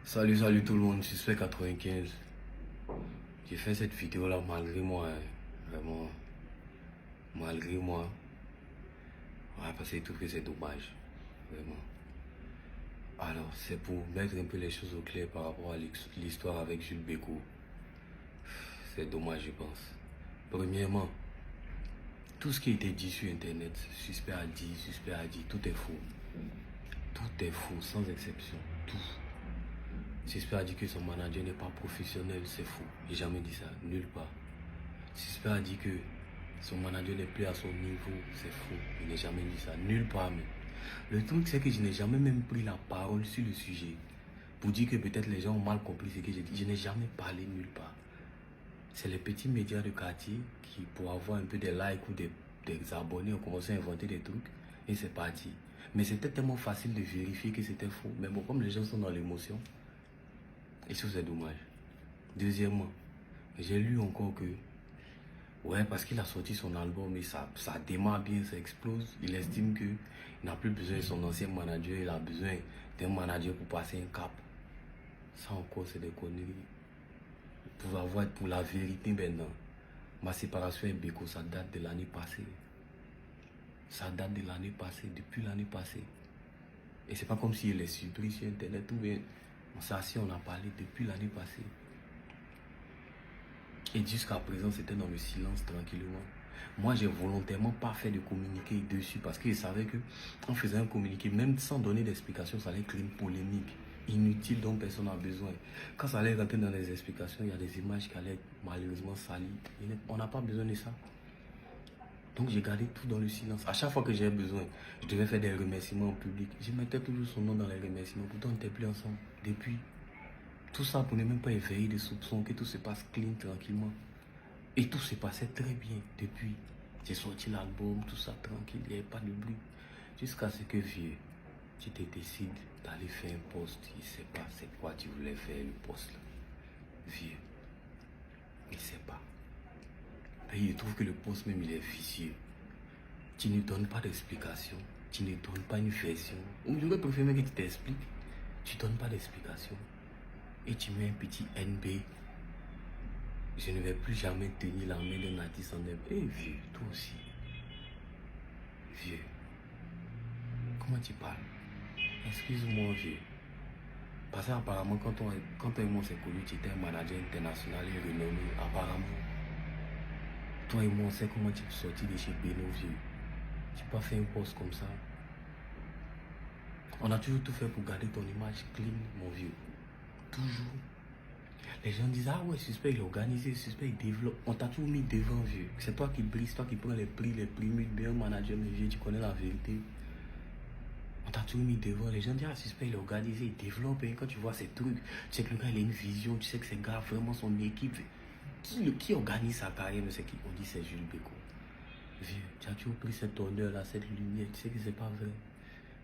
Salut tout le monde, Suspect 95. J'ai fait cette vidéo là malgré moi, hein. Vraiment, malgré moi. Ouais, parce que je trouve que c'est dommage, vraiment. Alors, c'est pour mettre un peu les choses au clair par rapport à l'histoire avec Jules Bécaud. C'est dommage, je pense. Premièrement, tout ce qui a été dit sur internet, Suspect a dit, tout est faux. Tout est faux, sans exception, tout. Suspect a dit que son manager n'est pas professionnel, c'est faux. J'ai jamais dit ça, nulle part. Suspect a dit que son manager n'est plus à son niveau, c'est faux. Je n'ai jamais dit ça, nulle part même. Le truc, c'est que je n'ai jamais même pris la parole sur le sujet pour dire que peut-être les gens ont mal compris ce que j'ai dit. Je n'ai jamais parlé nulle part. C'est les petits médias de quartier qui, pour avoir un peu des likes ou des abonnés, ont commencé à inventer des trucs et c'est parti. Mais c'était tellement facile de vérifier que c'était faux. Mais bon, comme les gens sont dans l'émotion, et ça c'est dommage. Deuxièmement, j'ai lu encore que ouais, parce qu'il a sorti son album et ça démarre bien, ça explose. Il estime qu'il n'a plus besoin de son ancien manager, il a besoin d'un manager pour passer un cap. Ça encore, c'est des conneries. Pour la vérité maintenant, ma séparation avec Bécaud, ça date de l'année passée. Ça date de l'année passée, depuis l'année passée. Et c'est pas comme s'il est surpris sur internet ou bien. Ça, si on a parlé depuis l'année passée. Et jusqu'à présent, c'était dans le silence tranquillement. Moi, j'ai volontairement pas fait de communiqué dessus parce que je savais que en faisant un communiqué, même sans donner d'explication, ça allait créer une polémique inutile dont personne n'a besoin. Quand ça allait rentrer dans les explications, il y a des images qui allaient être malheureusement salies. On n'a pas besoin de ça. Donc j'ai gardé tout dans le silence. À chaque fois que j'ai besoin, je devais faire des remerciements en public. Je mettais toujours son nom dans les remerciements. Pourtant, on n'était plus ensemble depuis. Tout ça pour ne même pas éveiller des soupçons, que tout se passe clean, tranquillement. Et tout se passait très bien depuis. J'ai sorti l'album, tout ça tranquille, il n'y avait pas de bruit. Jusqu'à ce que, vieux, tu te décides d'aller faire un poste. Il ne sait pas c'est quoi tu voulais faire le poste là. Vieux, il ne sait pas. Et il trouve que le poste même, il est vicieux. Tu ne donnes pas d'explication. Tu ne donnes pas une version. Ou j'aurais préféré que tu t'expliques. Tu ne donnes pas d'explication. Et tu mets un petit NB. Je ne vais plus jamais tenir la main d'un artiste en herbe. Eh vieux, toi aussi. Vieux. Comment tu parles? Excuse-moi, vieux. Parce qu'apparemment, quand toi et moi s'est connu, tu étais un manager international et renommé. Apparemment. Toi et moi, on sait comment tu es sorti de chez Beno, vieux. Tu n'as pas fait un poste comme ça. On a toujours tout fait pour garder ton image clean, mon vieux. Toujours. Les gens disent, ah ouais, Suspect, il est organisé, Suspect, il développe. On t'a toujours mis devant, vieux. C'est toi qui brise, toi qui prends les prix, bien manager, mais vieux, tu connais la vérité. On t'a toujours mis devant. Les gens disent, ah, Suspect, il est organisé, il développe. Et quand tu vois ces trucs, tu sais que le gars, il a une vision, tu sais que c'est gars, vraiment son équipe. Qui organise sa carrière, mais c'est qui? On dit, c'est Jules Bécaud. Vieux, tu as toujours pris cet honneur-là, cette lumière, tu sais que c'est pas vrai.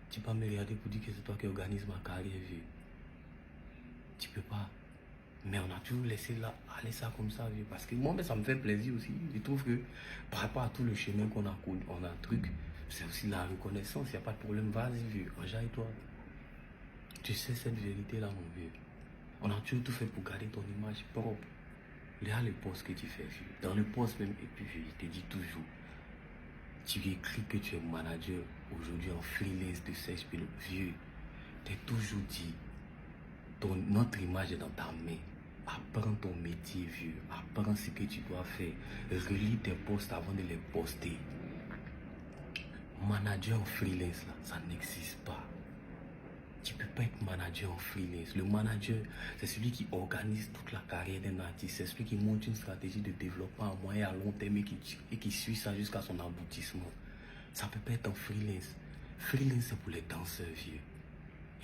Tu peux pas me regarder pour dire que c'est toi qui organise ma carrière, vieux. Tu peux pas. Mais on a toujours laissé aller ça comme ça, vieux. Parce que moi, ça me fait plaisir aussi. Je trouve que par rapport à tout le chemin qu'on a connu, on a un truc, c'est aussi la reconnaissance. Il n'y a pas de problème. Vas-y, vieux. Enjaille-toi. Tu sais cette vérité-là, mon vieux. On a toujours tout fait pour garder ton image propre. Regarde le poste que tu fais, vieux. Dans le poste même, et puis, vieux, je te dis toujours. Tu écris que tu es manager aujourd'hui en freelance de Serge Pelot. Vieux, t'es toujours dit, notre image est dans ta main. Apprends ton métier, vieux. Apprends ce que tu dois faire. Relis tes posts avant de les poster. Manager en freelance, là, ça n'existe pas. Tu ne peux pas être manager en freelance. Le manager, c'est celui qui organise toute la carrière d'un artiste. C'est celui qui monte une stratégie de développement à moyen et à long terme et qui suit ça jusqu'à son aboutissement. Ça ne peut pas être en freelance. Freelance, c'est pour les danseurs, vieux.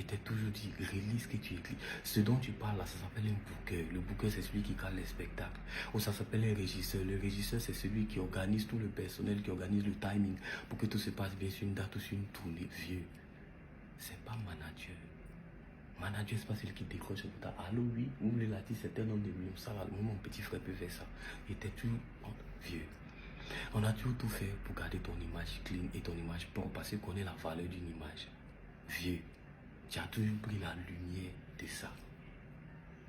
Et t'es toujours dit, relis ce que tu écris. Ce dont tu parles là, ça s'appelle un booker. Le booker, c'est celui qui cale les spectacles. Ou ça s'appelle un régisseur. Le régisseur, c'est celui qui organise tout le personnel, qui organise le timing pour que tout se passe bien sur une date ou sur une tournée. Vieux, c'est pas manager. Manager, c'est pas celui qui décroche le ta. Allô, oui, ouvre l'artiste, c'est un homme de millions. Ça va, mon petit frère peut faire ça. Et t'es toujours vieux. On a toujours tout fait pour garder ton image clean et ton image propre parce qu'on connaît la valeur d'une image. Vieux. Tu as toujours pris la lumière de ça.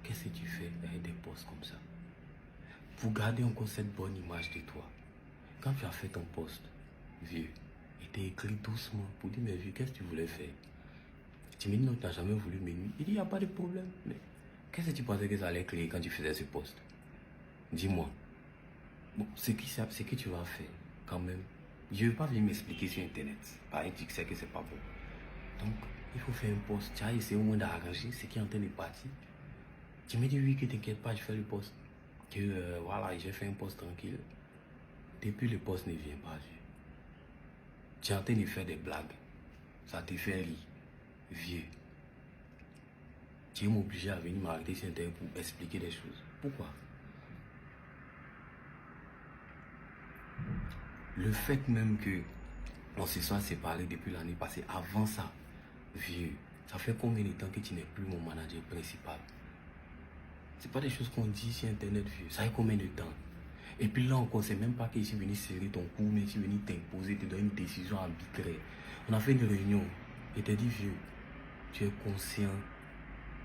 qu'est-ce que tu fais avec des posts comme ça? Pour garder encore cette bonne image de toi. Quand tu as fait ton post, vieux, il t'a écrit doucement pour dire, mais vieux, qu'est-ce que tu voulais faire? Tu me dis, non, tu n'as jamais voulu me nuire. Il dit, il n'y a pas de problème. Mais qu'est-ce que tu pensais que ça allait créer quand tu faisais ce post? Dis-moi. Bon, ce que tu vas faire, quand même, je ne vais pas venir m'expliquer sur Internet. Pareil, tu sais que c'est pas bon. Donc, il faut faire un post. Tu as essayé au moins d'arranger ce qui est en train de partir. Tu me dis, oui, que t'inquiète pas, je fais le post. Que voilà, j'ai fait un post tranquille. Depuis le post ne vient pas, vieux. Tu es en train de faire des blagues. Ça te fait rire. Vieux. Tu es obligé à venir m'arrêter sur Internet pour expliquer des choses. Pourquoi? Le fait même que on se soit séparés depuis l'année passée, avant ça, vieux, ça fait combien de temps que tu n'es plus mon manager principal? C'est pas des choses qu'on dit sur Internet, vieux. Ça fait combien de temps? Et puis là encore, c'est même pas que je suis venu serrer ton cou, mais je suis venu t'imposer, te donner une décision arbitraire. On a fait une réunion et t'ai dit, vieux, tu es conscient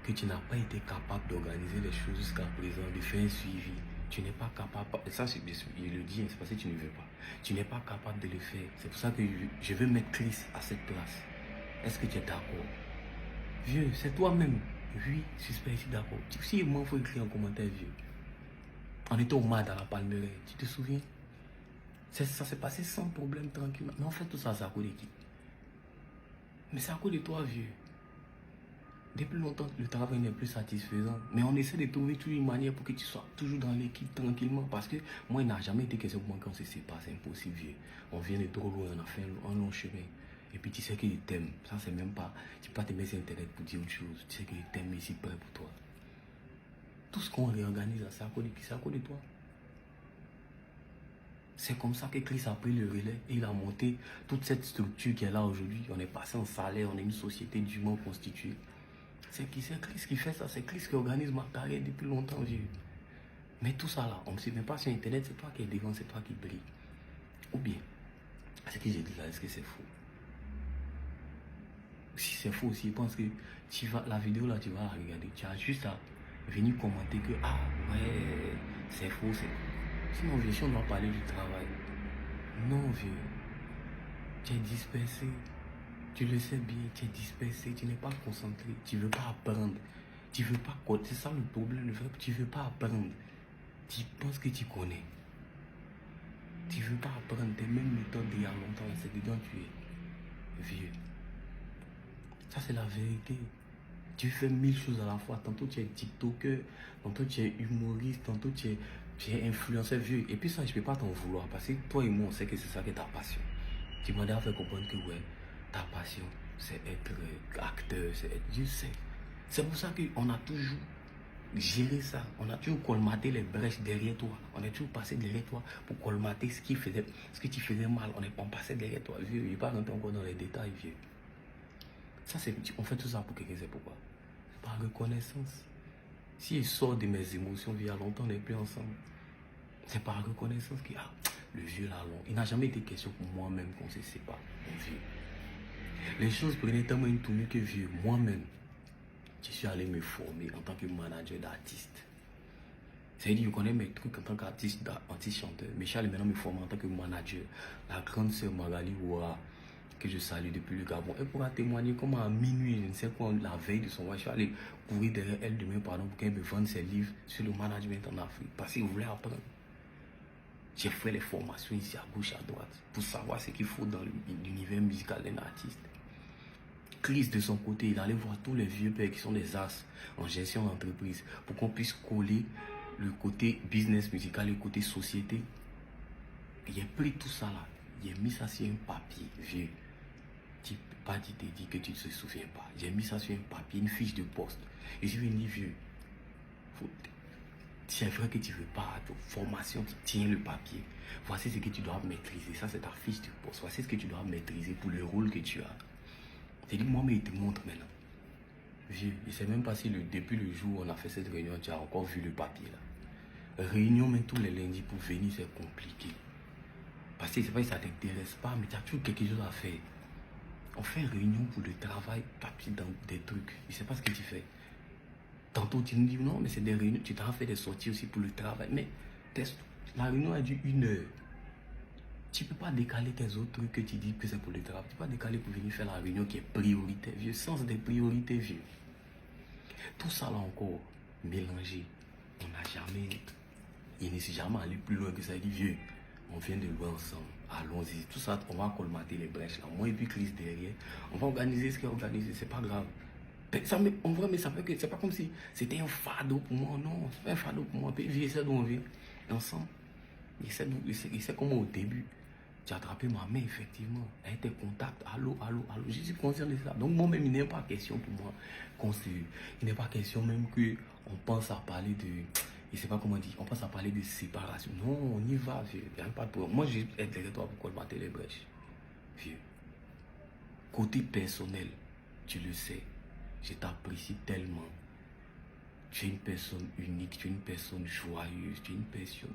que tu n'as pas été capable d'organiser les choses jusqu'à présent, de faire un suivi. Tu n'es pas capable, et ça je le dis, c'est parce que tu ne veux pas. Tu n'es pas capable de le faire. C'est pour ça que je veux mettre Chris à cette place. Est-ce que tu es d'accord? Vieux, c'est toi-même. Oui, suspect, je suis d'accord. Si moi, il faut écrire en commentaire, vieux. On était au MAD à la Palmeraie, tu te souviens? Ça s'est passé sans problème, tranquillement. Mais en fait, tout ça, c'est à cause de qui? Mais c'est à cause de toi, vieux. Depuis longtemps, le travail n'est plus satisfaisant. Mais on essaie de trouver toujours une manière pour que tu sois toujours dans l'équipe tranquillement. Parce que moi, il n'a jamais été question pour moi qu'on se sépare. C'est impossible, vieux. On vient de trop loin, on a fait un long chemin. Et puis tu sais qu'il t'aime. Ça, c'est même pas... Tu peux pas te mettre sur Internet pour dire autre chose. Tu sais qu'il t'aime ici près pour toi. Tout ce qu'on réorganise, c'est à cause de qui? C'est à cause de toi. C'est comme ça que Chris a pris le relais et il a monté toute cette structure qui est là aujourd'hui. On est passé en salaire, on est une société dûment constituée. C'est Chris qui fait ça, c'est Chris qui organise ma carrière depuis longtemps, vieux. Mais tout ça là, on ne se met pas sur Internet, c'est toi qui es devant, c'est toi qui brille. Ou bien, ce que j'ai dit là, est-ce que c'est faux? Si c'est faux aussi, je pense que la vidéo là, tu vas regarder, tu as juste à venir commenter que, ah ouais, c'est faux, c'est faux. Sinon, vieux, si on doit parler du travail, non, vieux, tu es dispersé. Tu le sais bien, tu es dispersé, tu n'es pas concentré, tu ne veux pas apprendre. Tu veux pas, c'est ça le problème, tu ne veux pas apprendre. Tu penses que tu connais. Tu ne veux pas apprendre tes mêmes méthodes d'il y a longtemps, c'est dedans tu es vieux. Ça c'est la vérité. Tu fais 1000 choses à la fois. Tantôt tu es TikToker, tantôt tu es humoriste, tantôt tu es influenceur vieux. Et puis ça, je ne peux pas t'en vouloir parce que toi et moi, on sait que c'est ça qui est ta passion. Tu m'as déjà fait comprendre que ouais, ta passion, c'est être acteur, c'est être... Je sais. C'est pour ça qu'on a toujours géré ça. On a toujours colmaté les brèches derrière toi. On est toujours passé derrière toi pour colmater ce que tu faisais mal. On passait derrière toi. Vieux, je ne vais pas rentrer encore dans les détails, vieux. Ça, on fait tout ça pour quelqu'un, c'est pourquoi? Par reconnaissance. Si je sors de mes émotions, il y a longtemps, on n'est plus ensemble. C'est par reconnaissance que le vieux là, long. Il n'a jamais été question pour moi-même qu'on se sépare, mon vieux. Les choses prenaient tellement une tournure que vieux, moi-même, je suis allé me former en tant que manager d'artiste. C'est-à-dire, je connais mes trucs en tant qu'artiste, chanteur, mais je suis allé maintenant me former en tant que manager. La grande sœur Magali Ouara, que je salue depuis le Gabon, elle pourra témoigner comment à minuit, je ne sais quoi, la veille de son voyage, je suis allé courir derrière elle demain, pardon, pour qu'elle me vende ses livres sur le management en Afrique, parce qu'il voulait apprendre. J'ai fait les formations ici à gauche, à droite, pour savoir ce qu'il faut dans l'univers musical d'un artiste. Chris, de son côté, il allait voir tous les vieux pères qui sont des as en gestion d'entreprise pour qu'on puisse coller le côté business musical et le côté société. J'ai pris tout ça là, j'ai mis ça sur un papier vieux. Tu peux pas t'es dit que tu ne te souviens pas. J'ai mis ça sur un papier, une fiche de poste. Et je lui ai dit, vieux, c'est vrai que tu ne veux pas ta formation, tu tiens le papier. Voici ce que tu dois maîtriser. Ça, c'est ta fiche de poste. Voici ce que tu dois maîtriser pour le rôle que tu as. C'est dit, moi, mais il te montre maintenant. Vieux, je ne sais même pas si depuis le jour où on a fait cette réunion, tu as encore vu le papier là. Réunion, même tous les lundis pour venir, c'est compliqué. Parce que c'est pas que ça ne t'intéresse pas, mais tu as toujours quelque chose à faire. On fait une réunion pour le travail, papier dans des trucs. Je ne sais pas ce que tu fais. Tantôt, tu nous dis non, mais c'est des réunions. Tu t'en fait des sorties aussi pour le travail. Mais la réunion a dû 1 heure. Tu ne peux pas décaler tes autres trucs que tu dis que c'est pour le travail. Tu ne peux pas décaler pour venir faire la réunion qui est prioritaire, vieux. Sens des priorités, vieux. Tout ça là encore, mélangé. On n'a jamais. Il n'est jamais allé plus loin que ça. Il dit, vieux, on vient de loin ensemble. Allons-y. Tout ça, on va colmater les brèches là. Moi et puis Chris derrière. On va organiser ce qu'il y a organisé. C'est pas grave. Ça, en vrai, mais ça fait que c'est pas comme si c'était un fardeau pour moi. Non, c'est pas un fardeau pour moi. Puis vieux, c'est d'où on vient. Ensemble. Il sait comment au début. Tu as attrapé ma main, effectivement. Elle était contact. Allô, allô, allô. Je suis conscient de ça. Donc, moi-même, il n'est pas question pour moi il n'est pas question même qu'on pense à parler de. Je ne sais pas comment dire. On pense à parler de séparation. Non, on y va, vieux. Il n'y a pas de problème. Moi, j'ai été derrière toi pour colmater les brèches. Vieux. Côté personnel, tu le sais. Je t'apprécie tellement. Tu es une personne unique, tu es une personne joyeuse, tu es une personne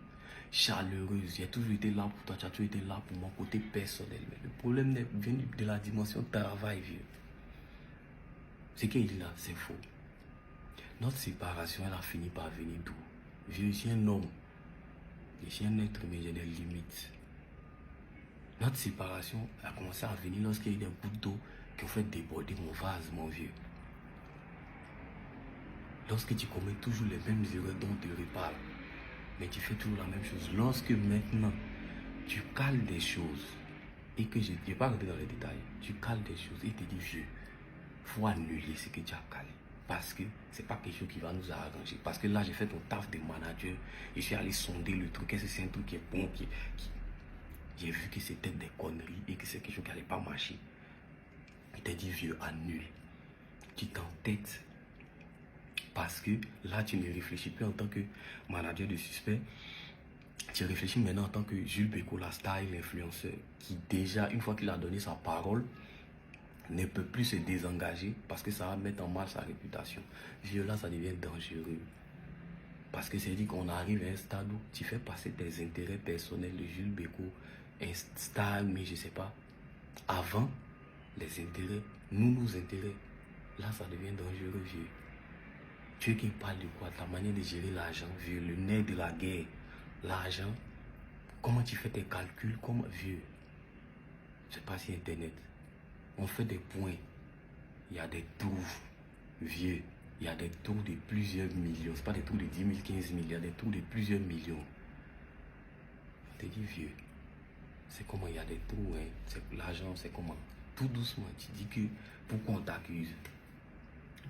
chaleureuse. J'ai toujours été là pour toi, tu as toujours été là pour mon côté personnel. Mais le problème vient de la dimension travail, vieux. Ce qu'il dit là, c'est faux. Notre séparation, elle a fini par venir d'où? Vieux, je suis un homme. Je suis un être, mais j'ai des limites. Notre séparation a commencé à venir lorsqu'il y a eu des gouttes d'eau qui ont fait déborder mon vase, mon vieux. Lorsque tu commets toujours les mêmes erreurs dont tu reparles, mais tu fais toujours la même chose. Lorsque maintenant, tu cales des choses, et que je ne vais pas rentrer dans les détails, tu cales des choses et tu te dis, vieux, il faut annuler ce que tu as calé. Parce que ce n'est pas quelque chose qui va nous arranger. Parce que là, j'ai fait ton taf de manager, et je suis allé sonder le truc. Est-ce que c'est un truc qui est bon, j'ai vu que c'était des conneries et que c'est quelque chose qui n'allait pas marcher. Il t'a dit, vieux, annule. Tu t'entêtes. Parce que là, tu ne réfléchis plus en tant que manager de suspect. Tu réfléchis maintenant en tant que Jules Bécaud, la star, l'influenceur, qui déjà, une fois qu'il a donné sa parole, ne peut plus se désengager parce que ça va mettre en mal sa réputation. Vieux, là, ça devient dangereux. Parce que c'est dit qu'on arrive à un stade où tu fais passer tes intérêts personnels de Jules Bécaud, un star, mais je ne sais pas, avant les intérêts, nos intérêts. Là, ça devient dangereux, vieux. Tu es qui parle de quoi? Ta manière de gérer l'argent, vieux, le nerf de la guerre. L'argent, comment tu fais tes calculs, comment, vieux. C'est pas si Internet. On fait des points. Il y a des trous, vieux. Il y a des trous de plusieurs millions. C'est pas des trous de 10 000, 15 000. Il y a des trous de plusieurs millions. On te dit, vieux. C'est comment il y a des trous, hein. L'argent, c'est comment. Tout doucement, tu dis que pourquoi on t'accuse?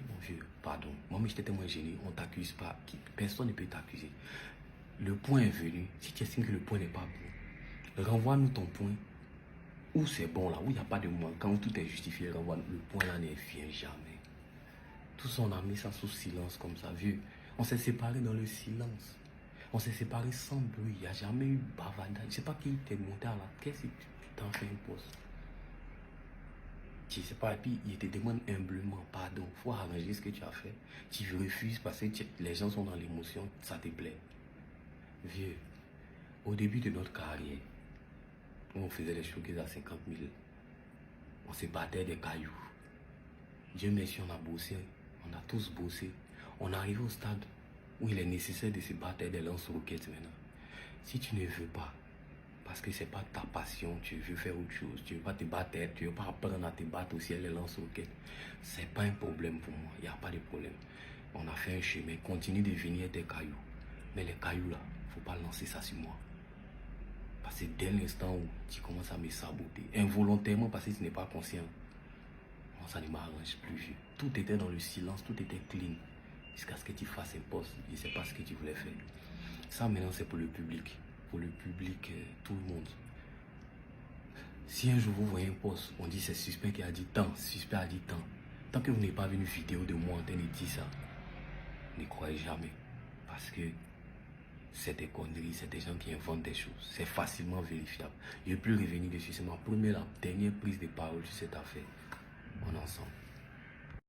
Mon vieux, pardon. Moi, mais j'étais tellement gêné. On ne t'accuse pas. Personne ne peut t'accuser. Le point est venu. Si tu estimes que le point n'est pas bon, renvoie-nous ton point. Où c'est bon là, où il n'y a pas de manquant, où tout est justifié, renvoie-nous. Le point là ne vient jamais. Tout ça, on a mis ça sous silence comme ça, vieux. On s'est séparés dans le silence. On s'est séparés sans bruit. Il n'y a jamais eu bavardage. Je ne sais pas qui t'est monté là. Qu'est-ce que tu t'en fais un poste? Je ne sais pas, et puis il te demande humblement pardon. Il faut arranger ce que tu as fait. Tu refuses parce que les gens sont dans l'émotion, ça te plaît. Vieux, au début de notre carrière, où on faisait les showcases à 50 000, on se battait des cailloux. Dieu merci, on a bossé, on a tous bossé. On arrive au stade où il est nécessaire de se battre des lance-roquettes maintenant. Si tu ne veux pas, parce que ce n'est pas ta passion, tu veux faire autre chose, tu ne veux pas te battre, tu ne veux pas apprendre à te battre aussi les lance-roquettes, ce n'est pas un problème pour moi, il n'y a pas de problème. On a fait un chemin, continue de venir des cailloux. Mais les cailloux là, il ne faut pas lancer ça sur moi. Parce que dès l'instant où tu commences à me saboter, involontairement parce que tu n'es pas conscient, ça ne m'arrange plus, vieux. Tout était dans le silence, tout était clean. Jusqu'à ce que tu fasses un poste, je ne sais pas ce que tu voulais faire. Ça maintenant c'est pour le public. Pour le public, tout le monde. Si un jour vous voyez un poste, on dit c'est suspect qui a dit tant, suspect a dit tant. Tant que vous n'avez pas vu une vidéo de moi en train de dire ça, ne croyez jamais. Parce que c'est des conneries, c'est des gens qui inventent des choses. C'est facilement vérifiable. Je ne vais plus revenir dessus. C'est ma première, la dernière prise de parole sur cette affaire. On est ensemble.